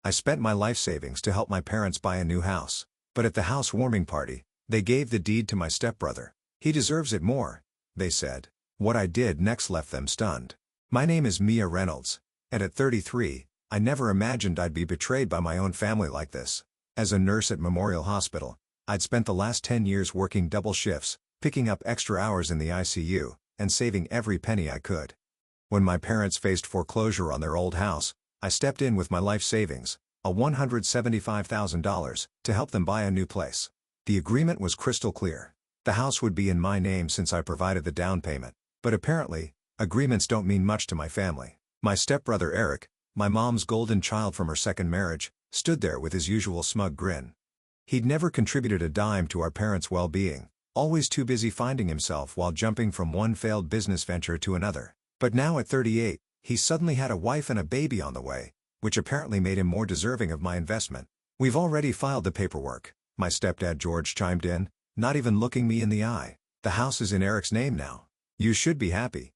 I spent my life savings to help my parents buy a new house. But at the housewarming party, they gave the deed to my stepbrother. He deserves it more, they said. What I did next left them stunned. My name is Mia Reynolds, and at 33, I never imagined I'd be betrayed by my own family like this. As a nurse at Memorial Hospital, I'd spent the last 10 years working double shifts, picking up extra hours in the ICU, and saving every penny I could. When my parents faced foreclosure on their old house, I stepped in with my life savings, a $175,000, to help them buy a new place. The agreement was crystal clear. The house would be in my name since I provided the down payment. But apparently, agreements don't mean much to my family. My stepbrother Eric, my mom's golden child from her second marriage, stood there with his usual smug grin. He'd never contributed a dime to our parents' well-being, always too busy finding himself while jumping from one failed business venture to another. But now at 38, he suddenly had a wife and a baby on the way, which apparently made him more deserving of my investment. "We've already filed the paperwork," my stepdad George chimed in, not even looking me in the eye. "The house is in Eric's name now. You should be happy.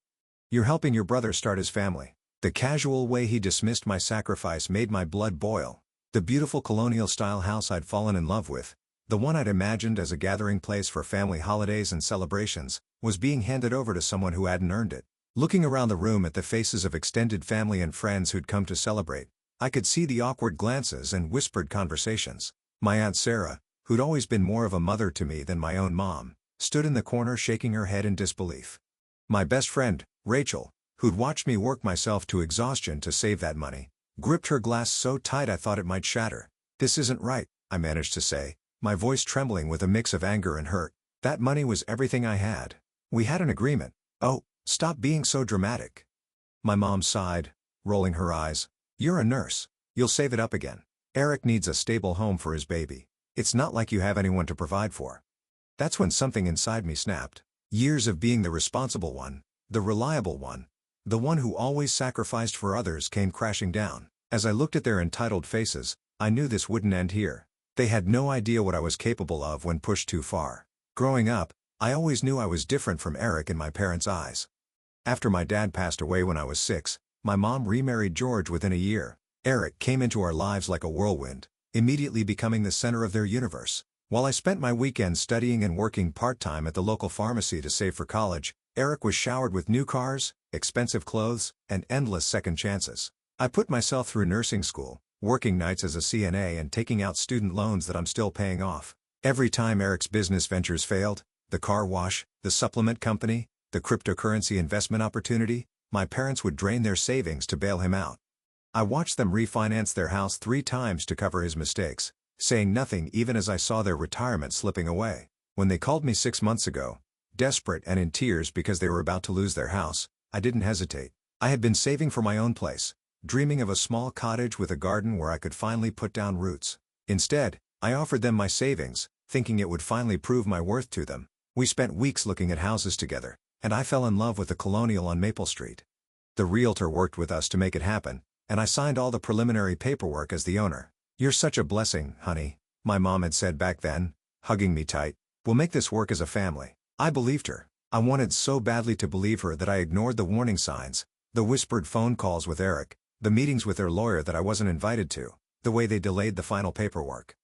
You're helping your brother start his family." The casual way he dismissed my sacrifice made my blood boil. The beautiful colonial-style house I'd fallen in love with, the one I'd imagined as a gathering place for family holidays and celebrations, was being handed over to someone who hadn't earned it. Looking around the room at the faces of extended family and friends who'd come to celebrate, I could see the awkward glances and whispered conversations. My Aunt Sarah, who'd always been more of a mother to me than my own mom, stood in the corner shaking her head in disbelief. My best friend, Rachel, who'd watched me work myself to exhaustion to save that money, gripped her glass so tight I thought it might shatter. "This isn't right," I managed to say, my voice trembling with a mix of anger and hurt. "That money was everything I had. We had an agreement." "Oh, stop being so dramatic." My mom sighed, rolling her eyes. "You're a nurse. You'll save it up again. Eric needs a stable home for his baby. It's not like you have anyone to provide for." That's when something inside me snapped. Years of being the responsible one, the reliable one, the one who always sacrificed for others came crashing down. As I looked at their entitled faces, I knew this wouldn't end here. They had no idea what I was capable of when pushed too far. Growing up, I always knew I was different from Eric in my parents' eyes. After my dad passed away when I was 6, my mom remarried George within a year. Eric came into our lives like a whirlwind, immediately becoming the center of their universe. While I spent my weekends studying and working part-time at the local pharmacy to save for college, Eric was showered with new cars, expensive clothes, and endless second chances. I put myself through nursing school, working nights as a CNA and taking out student loans that I'm still paying off. Every time Eric's business ventures failed, the car wash, the supplement company, the cryptocurrency investment opportunity, my parents would drain their savings to bail him out. I watched them refinance their house 3 times to cover his mistakes, saying nothing even as I saw their retirement slipping away. When they called me 6 months ago, desperate and in tears because they were about to lose their house, I didn't hesitate. I had been saving for my own place, dreaming of a small cottage with a garden where I could finally put down roots. Instead, I offered them my savings, thinking it would finally prove my worth to them. We spent weeks looking at houses together, and I fell in love with the Colonial on Maple Street. The realtor worked with us to make it happen, and I signed all the preliminary paperwork as the owner. "You're such a blessing, honey," my mom had said back then, hugging me tight. "We'll make this work as a family." I believed her. I wanted so badly to believe her that I ignored the warning signs, the whispered phone calls with Eric, the meetings with their lawyer that I wasn't invited to, the way they delayed the final paperwork.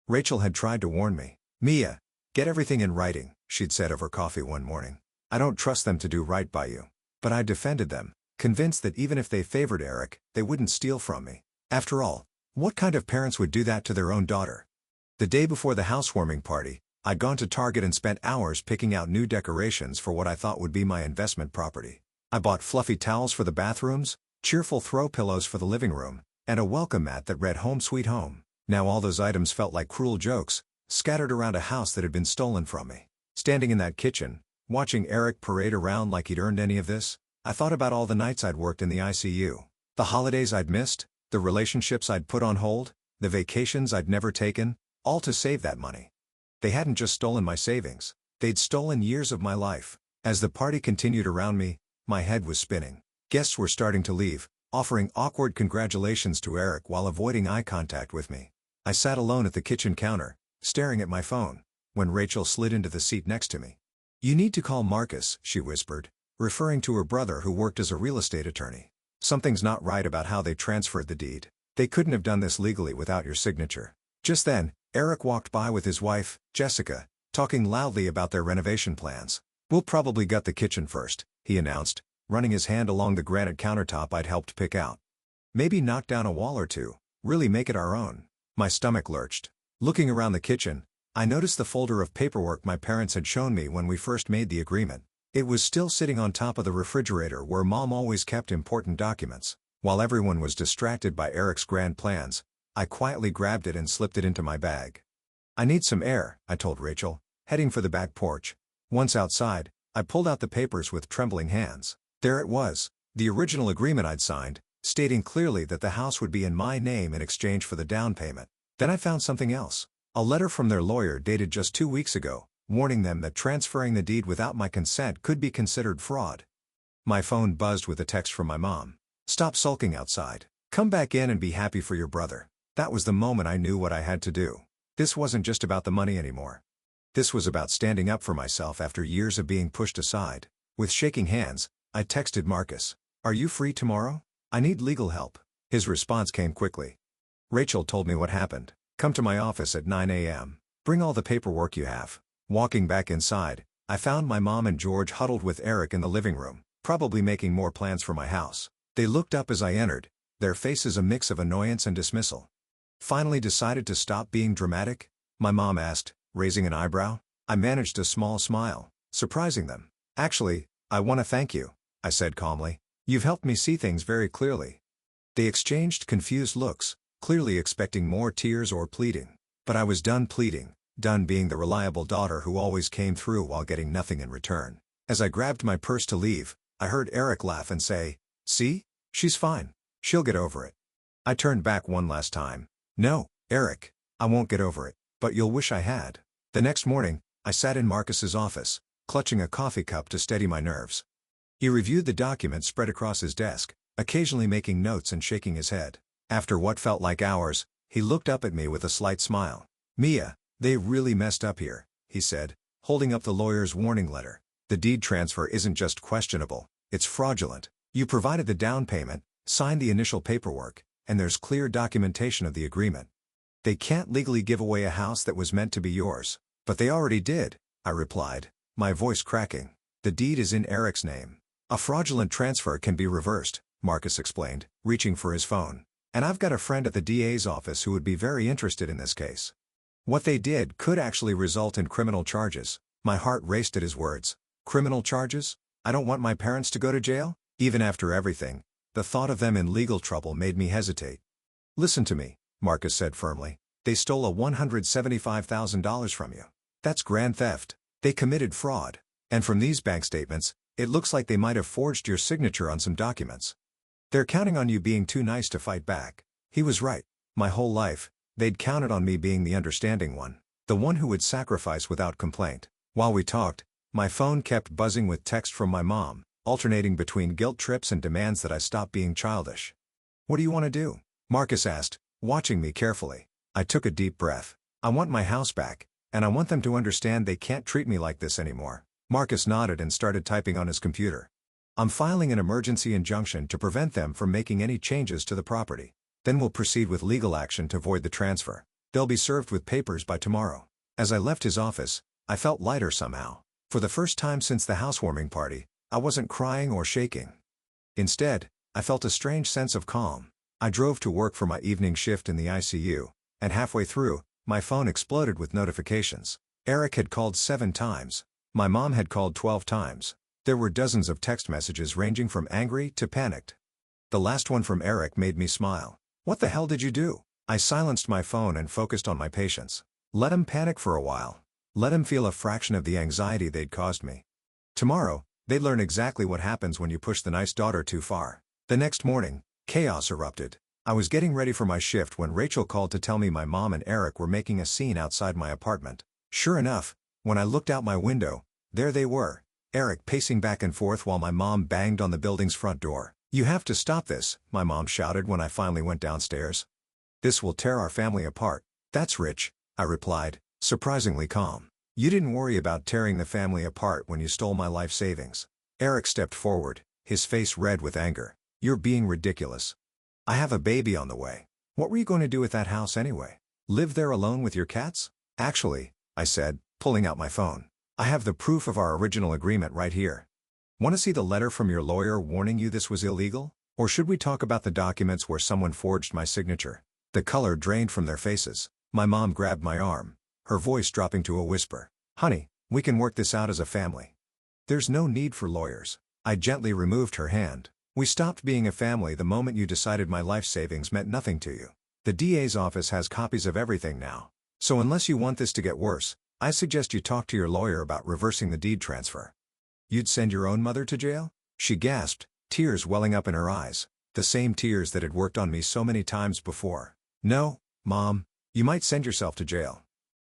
Rachel had tried to warn me. "Mia, get everything in writing," she'd said over coffee one morning. "I don't trust them to do right by you." But I defended them, convinced that even if they favored Eric, they wouldn't steal from me. After all, what kind of parents would do that to their own daughter? The day before the housewarming party, I'd gone to Target and spent hours picking out new decorations for what I thought would be my investment property. I bought fluffy towels for the bathrooms, cheerful throw pillows for the living room, and a welcome mat that read "Home Sweet Home." Now all those items felt like cruel jokes, scattered around a house that had been stolen from me. Standing in that kitchen, watching Eric parade around like he'd earned any of this, I thought about all the nights I'd worked in the ICU, the holidays I'd missed, the relationships I'd put on hold, the vacations I'd never taken, all to save that money. They hadn't just stolen my savings, they'd stolen years of my life. As the party continued around me, my head was spinning. Guests were starting to leave, offering awkward congratulations to Eric while avoiding eye contact with me. I sat alone at the kitchen counter, staring at my phone, when Rachel slid into the seat next to me. "You need to call Marcus," she whispered, referring to her brother who worked as a real estate attorney. "Something's not right about how they transferred the deed." They couldn't have done this legally without your signature. Just then, Eric walked by with his wife, Jessica, talking loudly about their renovation plans. "We'll probably gut the kitchen first," he announced, running his hand along the granite countertop I'd helped pick out. "Maybe knock down a wall or two, really make it our own." My stomach lurched. Looking around the kitchen, I noticed the folder of paperwork my parents had shown me when we first made the agreement. It was still sitting on top of the refrigerator where Mom always kept important documents. While everyone was distracted by Eric's grand plans, I quietly grabbed it and slipped it into my bag. "I need some air," I told Rachel, heading for the back porch. Once outside, I pulled out the papers with trembling hands. There it was, the original agreement I'd signed, stating clearly that the house would be in my name in exchange for the down payment. Then I found something else. A letter from their lawyer dated just 2 weeks ago, warning them that transferring the deed without my consent could be considered fraud. My phone buzzed with a text from my mom. "Stop sulking outside. Come back in and be happy for your brother." That was the moment I knew what I had to do. This wasn't just about the money anymore. This was about standing up for myself after years of being pushed aside. With shaking hands, I texted Marcus, "Are you free tomorrow? I need legal help." His response came quickly. "Rachel told me what happened. Come to my office at 9 a.m. Bring all the paperwork you have." Walking back inside, I found my mom and George huddled with Eric in the living room, probably making more plans for my house. They looked up as I entered, their faces a mix of annoyance and dismissal. "Finally decided to stop being dramatic?" my mom asked, raising an eyebrow. I managed a small smile, surprising them. "Actually, I want to thank you," I said calmly. "You've helped me see things very clearly." They exchanged confused looks, clearly expecting more tears or pleading. But I was done pleading, done being the reliable daughter who always came through while getting nothing in return. As I grabbed my purse to leave, I heard Eric laugh and say, "See? She's fine. She'll get over it." I turned back one last time. "No, Eric, I won't get over it, but you'll wish I had." The next morning, I sat in Marcus's office, clutching a coffee cup to steady my nerves. He reviewed the documents spread across his desk, occasionally making notes and shaking his head. After what felt like hours, he looked up at me with a slight smile. "Mia, they really messed up here," he said, holding up the lawyer's warning letter. "The deed transfer isn't just questionable, it's fraudulent. You provided the down payment, signed the initial paperwork, and there's clear documentation of the agreement. They can't legally give away a house that was meant to be yours." "But they already did," I replied, my voice cracking. "The deed is in Eric's name. A fraudulent transfer can be reversed," Marcus explained, reaching for his phone. "And I've got a friend at the DA's office who would be very interested in this case. What they did could actually result in criminal charges." My heart raced at his words. Criminal charges? I don't want my parents to go to jail? Even after everything, the thought of them in legal trouble made me hesitate. "Listen to me," Marcus said firmly. "They stole a $175,000 from you. That's grand theft. They committed fraud. And from these bank statements, it looks like they might have forged your signature on some documents. They're counting on you being too nice to fight back." He was right. My whole life, they'd counted on me being the understanding one, the one who would sacrifice without complaint. While we talked, my phone kept buzzing with text from my mom, alternating between guilt trips and demands that I stop being childish. "What do you want to do?" Marcus asked, watching me carefully. I took a deep breath. "I want my house back, and I want them to understand they can't treat me like this anymore." Marcus nodded and started typing on his computer. "I'm filing an emergency injunction to prevent them from making any changes to the property. Then we'll proceed with legal action to void the transfer. They'll be served with papers by tomorrow." As I left his office, I felt lighter somehow. For the first time since the housewarming party, I wasn't crying or shaking. Instead, I felt a strange sense of calm. I drove to work for my evening shift in the ICU, and halfway through, my phone exploded with notifications. Eric had called 7 times. My mom had called 12 times. There were dozens of text messages ranging from angry to panicked. The last one from Eric made me smile. "What the hell did you do?" I silenced my phone and focused on my patients. Let him panic for a while. Let him feel a fraction of the anxiety they'd caused me. Tomorrow, they'd learn exactly what happens when you push the nice daughter too far. The next morning, chaos erupted. I was getting ready for my shift when Rachel called to tell me my mom and Eric were making a scene outside my apartment. Sure enough, when I looked out my window, there they were, Eric pacing back and forth while my mom banged on the building's front door. "You have to stop this," my mom shouted when I finally went downstairs. "This will tear our family apart." "That's rich," I replied, surprisingly calm. "You didn't worry about tearing the family apart when you stole my life savings." Eric stepped forward, his face red with anger. "You're being ridiculous. I have a baby on the way. What were you going to do with that house anyway? Live there alone with your cats? Actually, I said, pulling out my phone. I have the proof of our original agreement right here. Want to see the letter from your lawyer warning you this was illegal? Or should we talk about the documents where someone forged my signature? The color drained from their faces. My mom grabbed my arm, her voice dropping to a whisper. Honey, we can work this out as a family. There's no need for lawyers. I gently removed her hand. We stopped being a family the moment you decided my life savings meant nothing to you. The DA's office has copies of everything now. So unless you want this to get worse, I suggest you talk to your lawyer about reversing the deed transfer. You'd send your own mother to jail? She gasped, tears welling up in her eyes, the same tears that had worked on me so many times before. No, Mom, you might send yourself to jail.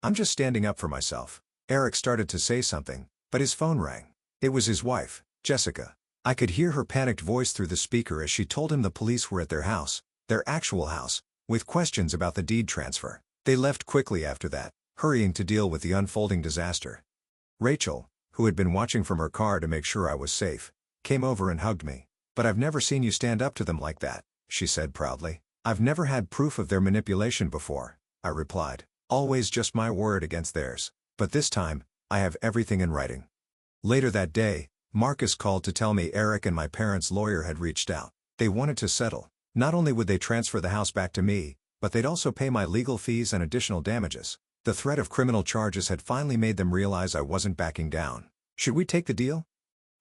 I'm just standing up for myself. Eric started to say something, but his phone rang. It was his wife, Jessica. I could hear her panicked voice through the speaker as she told him the police were at their house, their actual house, with questions about the deed transfer. They left quickly after that, hurrying to deal with the unfolding disaster. Rachel, who had been watching from her car to make sure I was safe, came over and hugged me. But I've never seen you stand up to them like that, she said proudly. I've never had proof of their manipulation before, I replied. Always just my word against theirs. But this time, I have everything in writing. Later that day, Marcus called to tell me Eric and my parents' lawyer had reached out. They wanted to settle. Not only would they transfer the house back to me, but they'd also pay my legal fees and additional damages. The threat of criminal charges had finally made them realize I wasn't backing down. Should we take the deal?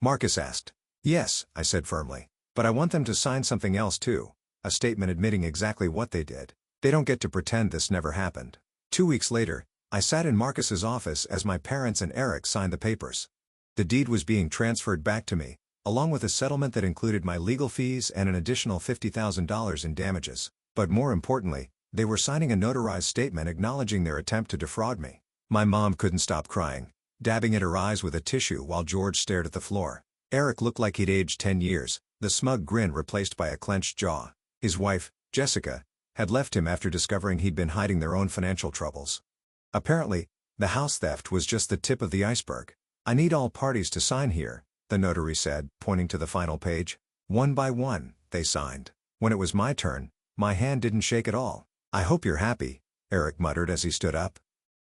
Marcus asked. Yes, I said firmly. But I want them to sign something else too. A statement admitting exactly what they did. They don't get to pretend this never happened. 2 weeks later, I sat in Marcus's office as my parents and Eric signed the papers. The deed was being transferred back to me, along with a settlement that included my legal fees and an additional $50,000 in damages. But more importantly, they were signing a notarized statement acknowledging their attempt to defraud me. My mom couldn't stop crying, dabbing at her eyes with a tissue while George stared at the floor. Eric looked like he'd aged 10 years, the smug grin replaced by a clenched jaw. His wife, Jessica, had left him after discovering he'd been hiding their own financial troubles. Apparently, the house theft was just the tip of the iceberg. I need all parties to sign here, the notary said, pointing to the final page. One by one, they signed. When it was my turn, my hand didn't shake at all. I hope you're happy, Eric muttered as he stood up.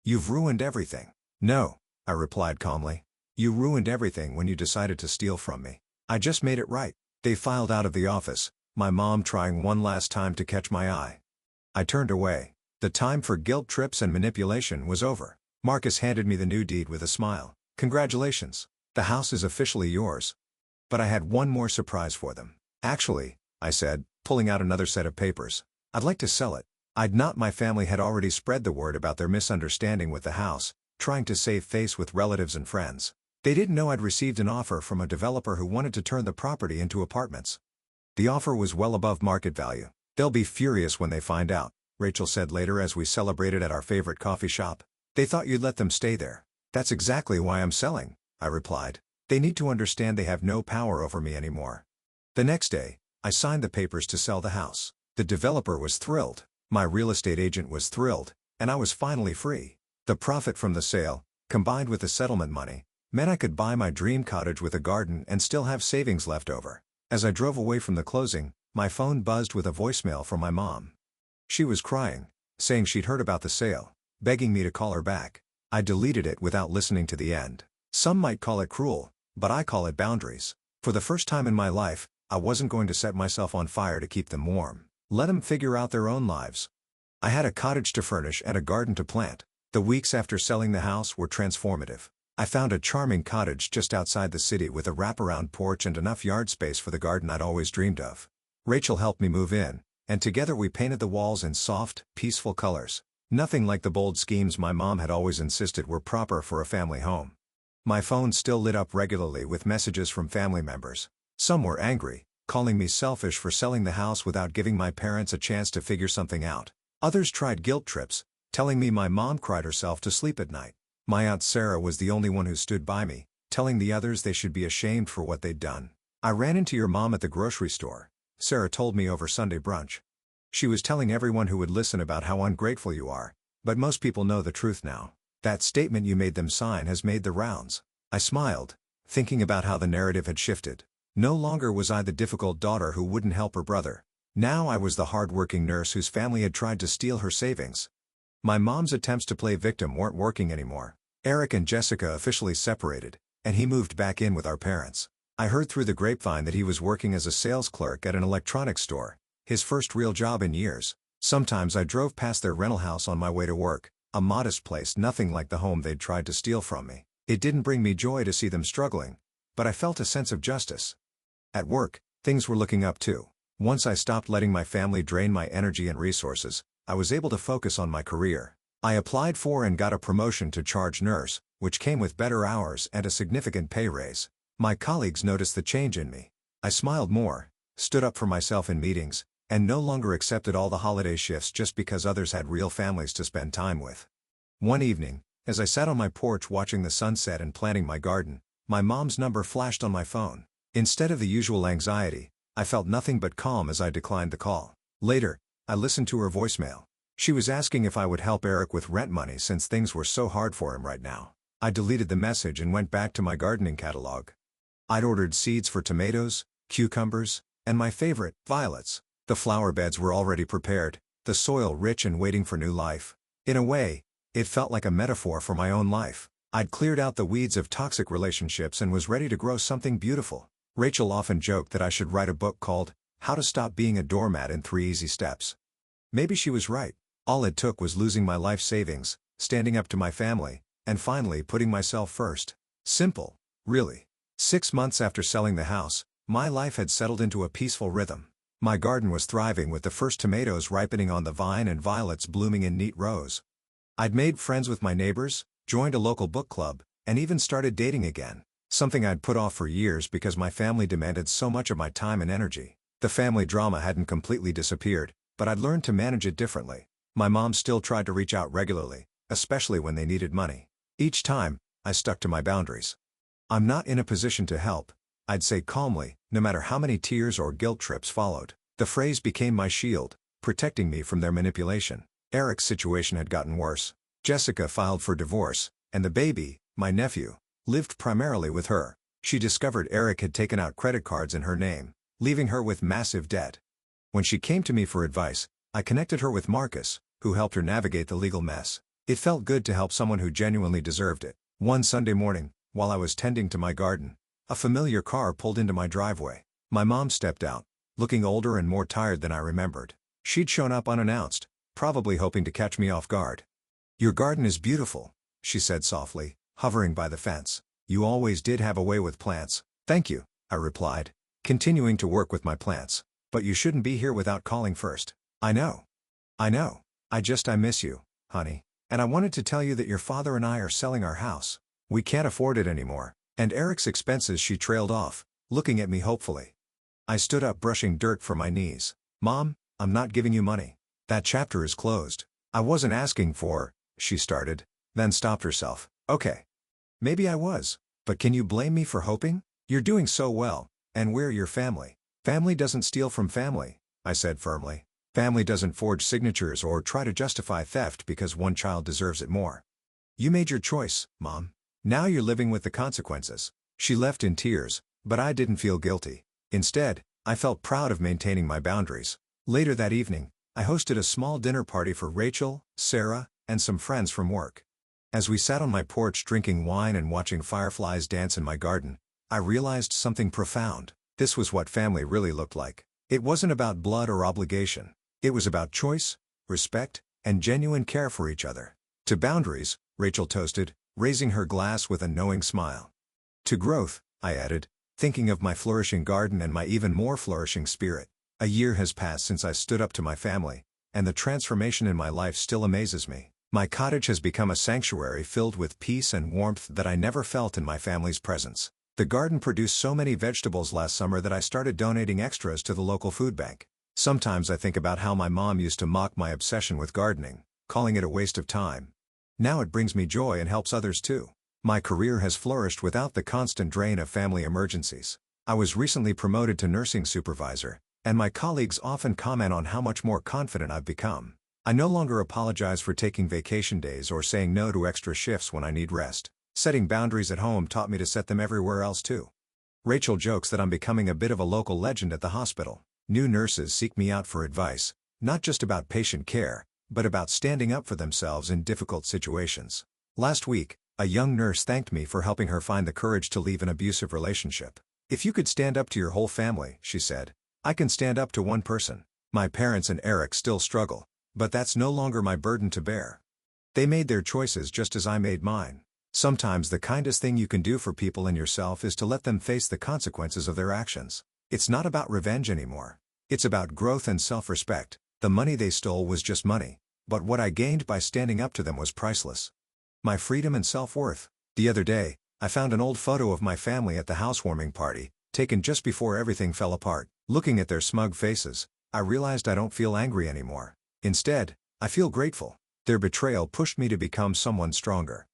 You've ruined everything. No, I replied calmly. You ruined everything when you decided to steal from me. I just made it right. They filed out of the office, my mom trying one last time to catch my eye. I turned away. The time for guilt trips and manipulation was over. Marcus handed me the new deed with a smile. Congratulations. The house is officially yours. But I had one more surprise for them. Actually, I said, pulling out another set of papers. I'd like to sell it. My family had already spread the word about their misunderstanding with the house, trying to save face with relatives and friends. They didn't know I'd received an offer from a developer who wanted to turn the property into apartments. The offer was well above market value. They'll be furious when they find out, Rachel said later as we celebrated at our favorite coffee shop. They thought you'd let them stay there. That's exactly why I'm selling, I replied. They need to understand they have no power over me anymore. The next day, I signed the papers to sell the house. The developer was thrilled. My real estate agent was thrilled, and I was finally free. The profit from the sale, combined with the settlement money, meant I could buy my dream cottage with a garden and still have savings left over. As I drove away from the closing, my phone buzzed with a voicemail from my mom. She was crying, saying she'd heard about the sale, begging me to call her back. I deleted it without listening to the end. Some might call it cruel, but I call it boundaries. For the first time in my life, I wasn't going to set myself on fire to keep them warm. Let them figure out their own lives. I had a cottage to furnish and a garden to plant. The weeks after selling the house were transformative. I found a charming cottage just outside the city with a wraparound porch and enough yard space for the garden I'd always dreamed of. Rachel helped me move in, and together we painted the walls in soft, peaceful colors. Nothing like the bold schemes my mom had always insisted were proper for a family home. My phone still lit up regularly with messages from family members. Some were angry, calling me selfish for selling the house without giving my parents a chance to figure something out. Others tried guilt trips, telling me my mom cried herself to sleep at night. My Aunt Sarah was the only one who stood by me, telling the others they should be ashamed for what they'd done. I ran into your mom at the grocery store, Sarah told me over Sunday brunch. She was telling everyone who would listen about how ungrateful you are, but most people know the truth now. That statement you made them sign has made the rounds. I smiled, thinking about how the narrative had shifted. No longer was I the difficult daughter who wouldn't help her brother. Now I was the hard-working nurse whose family had tried to steal her savings. My mom's attempts to play victim weren't working anymore. Eric and Jessica officially separated, and he moved back in with our parents. I heard through the grapevine that he was working as a sales clerk at an electronics store, his first real job in years. Sometimes I drove past their rental house on my way to work, a modest place nothing like the home they'd tried to steal from me. It didn't bring me joy to see them struggling, but I felt a sense of justice. At work, things were looking up too. Once I stopped letting my family drain my energy and resources, I was able to focus on my career. I applied for and got a promotion to charge nurse, which came with better hours and a significant pay raise. My colleagues noticed the change in me. I smiled more, stood up for myself in meetings, and no longer accepted all the holiday shifts just because others had real families to spend time with. One evening, as I sat on my porch watching the sunset and planting my garden, my mom's number flashed on my phone. Instead of the usual anxiety, I felt nothing but calm as I declined the call. Later, I listened to her voicemail. She was asking if I would help Eric with rent money since things were so hard for him right now. I deleted the message and went back to my gardening catalog. I'd ordered seeds for tomatoes, cucumbers, and my favorite, violets. The flower beds were already prepared, the soil rich and waiting for new life. In a way, it felt like a metaphor for my own life. I'd cleared out the weeds of toxic relationships and was ready to grow something beautiful. Rachel often joked that I should write a book called How to Stop Being a Doormat in 3 Easy Steps. Maybe she was right. All it took was losing my life savings, standing up to my family, and finally putting myself first. Simple, really. 6 months after selling the house, my life had settled into a peaceful rhythm. My garden was thriving with the first tomatoes ripening on the vine and violets blooming in neat rows. I'd made friends with my neighbors, joined a local book club, and even started dating again, something I'd put off for years because my family demanded so much of my time and energy. The family drama hadn't completely disappeared, but I'd learned to manage it differently. My mom still tried to reach out regularly, especially when they needed money. Each time, I stuck to my boundaries. "I'm not in a position to help," I'd say calmly, no matter how many tears or guilt trips followed. The phrase became my shield, protecting me from their manipulation. Eric's situation had gotten worse. Jessica filed for divorce, and the baby, my nephew, lived primarily with her. She discovered Eric had taken out credit cards in her name, leaving her with massive debt. When she came to me for advice, I connected her with Marcus, who helped her navigate the legal mess. It felt good to help someone who genuinely deserved it. One Sunday morning, while I was tending to my garden, a familiar car pulled into my driveway. My mom stepped out, looking older and more tired than I remembered. She'd shown up unannounced, probably hoping to catch me off guard. "Your garden is beautiful," she said softly, hovering by the fence. "You always did have a way with plants." "Thank you," I replied, continuing to work with my plants. "But you shouldn't be here without calling first." I know. I miss you, honey. And I wanted to tell you that your father and I are selling our house. We can't afford it anymore. And Eric's expenses." She trailed off, looking at me hopefully. I stood up, brushing dirt from my knees. "Mom, I'm not giving you money. That chapter is closed." "I wasn't asking for," she started, then stopped herself. "Okay. Maybe I was. But can you blame me for hoping? You're doing so well, and we're your family." "Family doesn't steal from family," I said firmly. "Family doesn't forge signatures or try to justify theft because one child deserves it more. You made your choice, Mom. Now you're living with the consequences." She left in tears, but I didn't feel guilty. Instead, I felt proud of maintaining my boundaries. Later that evening, I hosted a small dinner party for Rachel, Sarah, and some friends from work. As we sat on my porch drinking wine and watching fireflies dance in my garden, I realized something profound. This was what family really looked like. It wasn't about blood or obligation. It was about choice, respect, and genuine care for each other. "To boundaries," Rachel toasted, raising her glass with a knowing smile. "To growth," I added, thinking of my flourishing garden and my even more flourishing spirit. A year has passed since I stood up to my family, and the transformation in my life still amazes me. My cottage has become a sanctuary filled with peace and warmth that I never felt in my family's presence. The garden produced so many vegetables last summer that I started donating extras to the local food bank. Sometimes I think about how my mom used to mock my obsession with gardening, calling it a waste of time. Now it brings me joy and helps others too. My career has flourished without the constant drain of family emergencies. I was recently promoted to nursing supervisor, and my colleagues often comment on how much more confident I've become. I no longer apologize for taking vacation days or saying no to extra shifts when I need rest. Setting boundaries at home taught me to set them everywhere else too. Rachel jokes that I'm becoming a bit of a local legend at the hospital. New nurses seek me out for advice, not just about patient care, but about standing up for themselves in difficult situations. Last week, a young nurse thanked me for helping her find the courage to leave an abusive relationship. "If you could stand up to your whole family," she said, "I can stand up to one person. My parents and Eric still struggle, but that's no longer my burden to bear. They made their choices just as I made mine." Sometimes the kindest thing you can do for people and yourself is to let them face the consequences of their actions. It's not about revenge anymore. It's about growth and self-respect. The money they stole was just money, but what I gained by standing up to them was priceless. My freedom and self-worth. The other day, I found an old photo of my family at the housewarming party, taken just before everything fell apart. Looking at their smug faces, I realized I don't feel angry anymore. Instead, I feel grateful. Their betrayal pushed me to become someone stronger.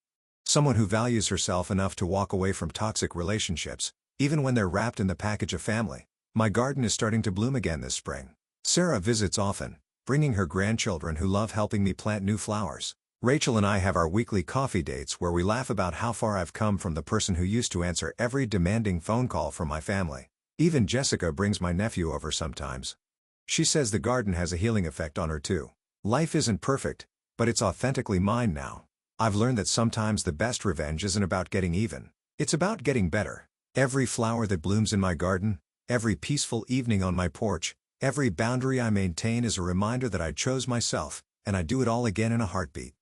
Someone who values herself enough to walk away from toxic relationships, even when they're wrapped in the package of family. My garden is starting to bloom again this spring. Sarah visits often, bringing her grandchildren who love helping me plant new flowers. Rachel and I have our weekly coffee dates where we laugh about how far I've come from the person who used to answer every demanding phone call from my family. Even Jessica brings my nephew over sometimes. She says the garden has a healing effect on her too. Life isn't perfect, but it's authentically mine now. I've learned that sometimes the best revenge isn't about getting even. It's about getting better. Every flower that blooms in my garden, every peaceful evening on my porch, every boundary I maintain is a reminder that I chose myself, and I'd do it all again in a heartbeat.